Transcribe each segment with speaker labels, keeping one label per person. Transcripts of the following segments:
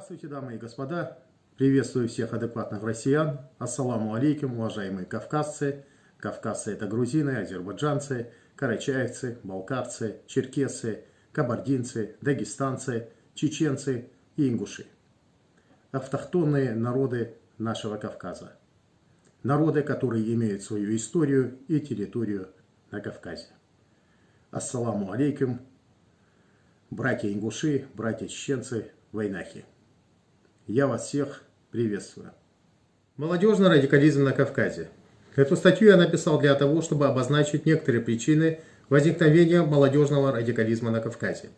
Speaker 1: Здравствуйте, дамы и господа. Приветствую всех адекватных россиян. Ассаламу алейкум, уважаемые кавказцы. Кавказцы — это грузины, азербайджанцы, карачаевцы, балкарцы, черкессы, кабардинцы, дагестанцы, чеченцы и ингуши. Автохтонные народы нашего Кавказа. Народы, которые имеют свою историю и территорию на Кавказе. Ассаламу алейкум, братья ингуши, братья чеченцы, войнахи. Я вас всех приветствую. Молодежный радикализм на Кавказе. Эту статью я написал для того, чтобы обозначить некоторые причины возникновения молодежного радикализма на Кавказе.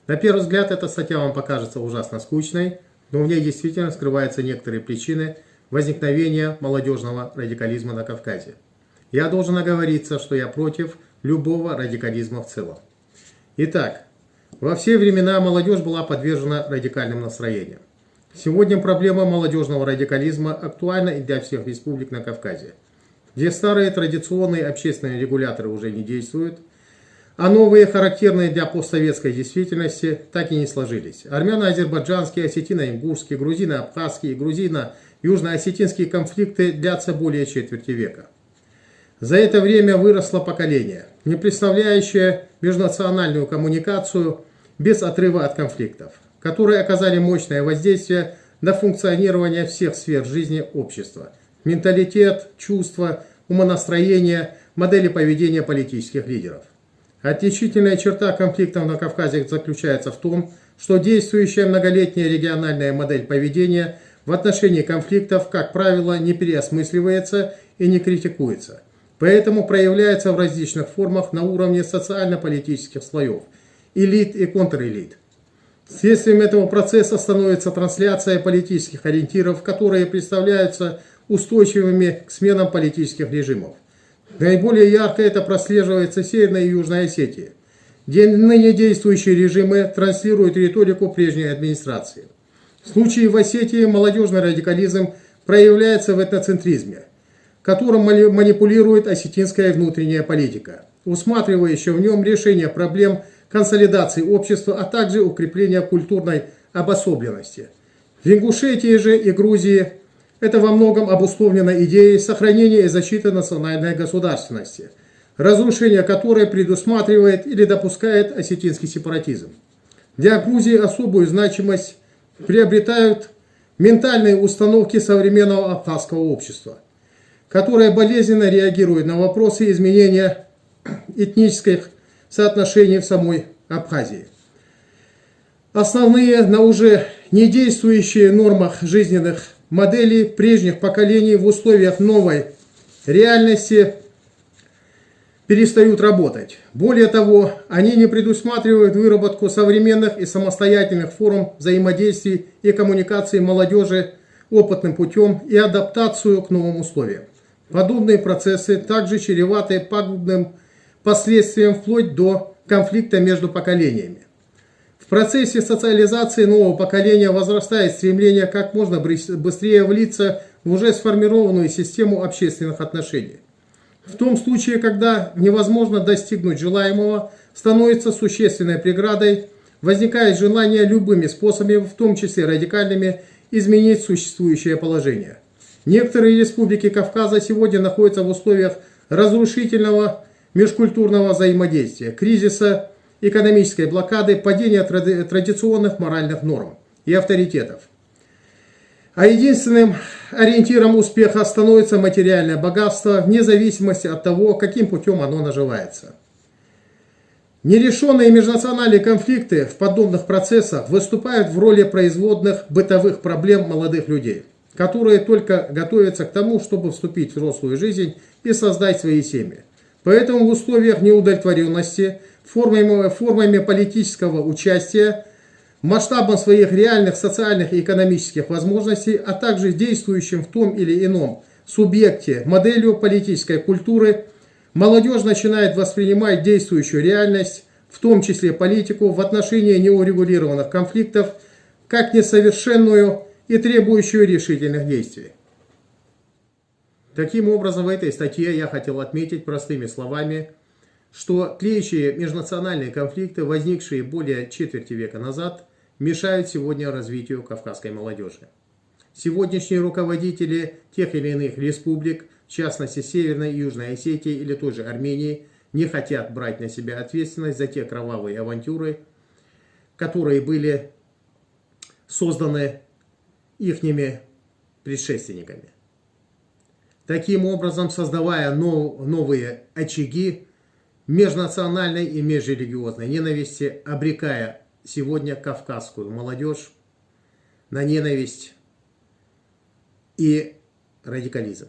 Speaker 1: На первый взгляд, эта статья вам покажется ужасно скучной, но в ней действительно скрываются некоторые причины возникновения молодежного радикализма на Кавказе. Я должен оговориться, что я против любого радикализма в целом. Итак, во все времена молодежь была подвержена радикальным настроениям. Сегодня проблема молодежного радикализма актуальна и для всех республик на Кавказе, где старые традиционные общественные регуляторы уже не действуют, а новые, характерные для постсоветской действительности, так и не сложились. Армяно-азербайджанские, осетино-ингушские, грузино-абхазские, грузино-южно-осетинские конфликты длятся более четверти века. За это время выросло поколение, не представляющее межнациональную коммуникацию без отрыва от конфликтов, которые оказали мощное воздействие на функционирование всех сфер жизни общества: менталитет, чувства, умонастроение, модели поведения политических лидеров. Отличительная черта конфликтов на Кавказе заключается в том, что действующая многолетняя региональная модель поведения в отношении конфликтов, как правило, не переосмысливается и не критикуется, поэтому проявляется в различных формах на уровне социально-политических слоев, элит и контрэлит. Следствием этого процесса становится трансляция политических ориентиров, которые представляются устойчивыми к сменам политических режимов. Наиболее ярко это прослеживается в Северной и Южной Осетии, где ныне действующие режимы транслируют риторику прежней администрации. В случае в Осетии молодежный радикализм проявляется в этноцентризме, которым манипулирует осетинская внутренняя политика, усматривающая в нем решение проблем консолидации общества, а также укрепления культурной обособленности. В Ингушетии же и Грузии это во многом обусловлено идеей сохранения и защиты национальной государственности, разрушение которой предусматривает или допускает осетинский сепаратизм. Для Грузии особую значимость приобретают ментальные установки современного абхазского общества, которое болезненно реагирует на вопросы изменения этнических соотношений в самой Абхазии. Основные, на уже не действующие нормах жизненных моделей прежних поколений в условиях новой реальности перестают работать. Более того, они не предусматривают выработку современных и самостоятельных форм взаимодействия и коммуникации молодежи опытным путем и адаптацию к новым условиям. Подобные процессы также чреваты пагубным последствиям вплоть до конфликта между поколениями. В процессе социализации нового поколения возрастает стремление как можно быстрее влиться в уже сформированную систему общественных отношений. В том случае, когда невозможно достигнуть желаемого, становится существенной преградой, возникает желание любыми способами, в том числе радикальными, изменить существующее положение. Некоторые республики Кавказа сегодня находятся в условиях разрушительного межкультурного взаимодействия, кризиса, экономической блокады, падения традиционных моральных норм и авторитетов. А единственным ориентиром успеха становится материальное богатство, вне зависимости от того, каким путем оно наживается. Нерешенные межнациональные конфликты в подобных процессах выступают в роли производных бытовых проблем молодых людей, которые только готовятся к тому, чтобы вступить в взрослую жизнь и создать свои семьи. Поэтому в условиях неудовлетворенности формами политического участия, масштабом своих реальных социальных и экономических возможностей, а также действующим в том или ином субъекте моделью политической культуры, молодежь начинает воспринимать действующую реальность, в том числе политику, в отношении неурегулированных конфликтов, как несовершенную и требующую решительных действий. Таким образом, в этой статье я хотел отметить простыми словами, что тлеющие межнациональные конфликты, возникшие более четверти века назад, мешают сегодня развитию кавказской молодежи. Сегодняшние руководители тех или иных республик, в частности Северной и Южной Осетии или той же Армении, не хотят брать на себя ответственность за те кровавые авантюры, которые были созданы ихними предшественниками. Таким образом, создавая новые очаги межнациональной и межрелигиозной ненависти, обрекая сегодня кавказскую молодежь на ненависть и радикализм.